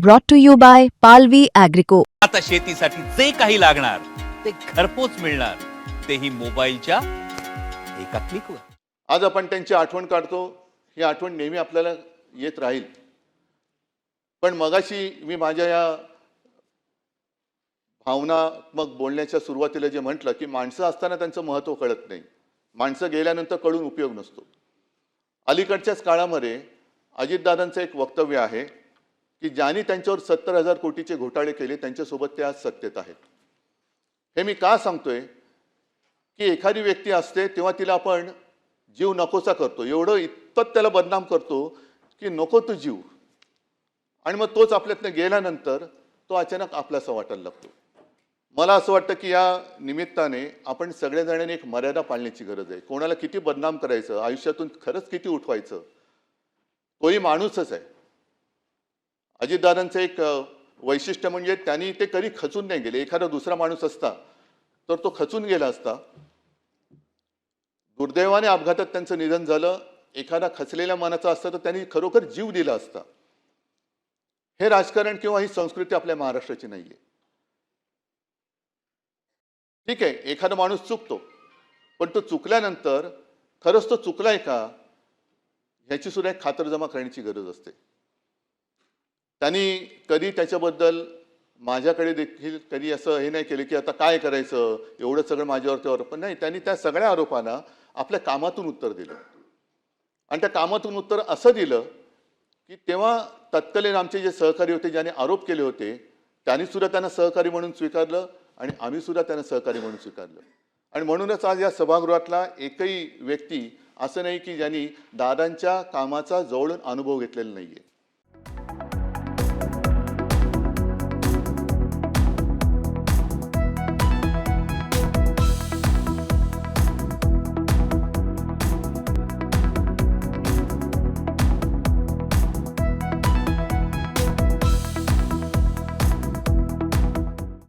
brought to you by Palvi Agrico. आता शेतीसाठी जे काही लागणार ते घरपोच मिळणार, तेही मोबाईलच्या एका क्लिकवर. आज आपण त्यांची आठवण काढतो. ही आठवण नेहमी आपल्याला येत राहील. पण मगाशी मी माझ्या या भावनात्मक बोलण्याच्या सुरुवातीला जे म्हटलं की माणसं असताना त्यांचं महत्त्व कळत नाही, माणसं गेल्यानंतर कळून उपयोग नसतो. अलीकडच्याच काळामध्ये अजितदादांचं एक वक्तव्य आहे की ज्यांनी त्यांच्यावर 70,000 कोटीचे घोटाळे केले त्यांच्यासोबत ते आज सत्तेत आहेत. हे मी का सांगतोय की एखादी व्यक्ती असते तेव्हा तिला आपण जीव नकोसा करतो, एवढं इतपत त्याला बदनाम करतो की नको तो जीव, आणि मग तोच आपल्यातनं गेल्यानंतर तो अचानक आपलासा वाटायला लागतो. मला असं वाटतं की या निमित्ताने आपण सगळ्याजणांनी एक मर्यादा पाळण्याची गरज आहे. कोणाला किती बदनाम करायचं, आयुष्यातून खरंच किती उठवायचं, तोही माणूसच आहे. अजितदादांचं एक वैशिष्ट्य म्हणजे त्यांनी ते कधी खचून नाही गेले. एखादा दुसरा माणूस असता तर तो खचून गेला असता. दुर्दैवाने अपघातात त्यांचं निधन झालं. एखादा खचलेल्या मनाचा असता तर त्यांनी खरोखर जीव दिला असता. हे राजकारण किंवा ही संस्कृती आपल्या महाराष्ट्राची नाहीये. ठीक आहे, एखादा माणूस चुकतो, पण तो चुकल्यानंतर खरंच तो चुकलाय का ह्याची सुद्धा एक खातरजमा करण्याची गरज असते. त्यांनी कधी त्याच्याबद्दल माझ्याकडे देखील कधी असं हे नाही केलं की आता काय करायचं, एवढं सगळं माझ्यावरती आरोप नाही. त्यांनी त्या सगळ्या आरोपांना आपल्या कामातून उत्तर दिलं, आणि त्या कामातून उत्तर असं दिलं की तेव्हा तत्कालीन आमचे जे सहकारी होते, ज्याने आरोप केले होते, त्यांनी सुद्धा त्यांना सहकारी म्हणून स्वीकारलं आणि आम्ही सुद्धा त्यांना सहकारी म्हणून स्वीकारलं. आणि म्हणूनच आज या सभागृहातला एकही व्यक्ती असं नाही की ज्यांनी दादांच्या कामाचा जवळून अनुभव घेतलेला नाहीये.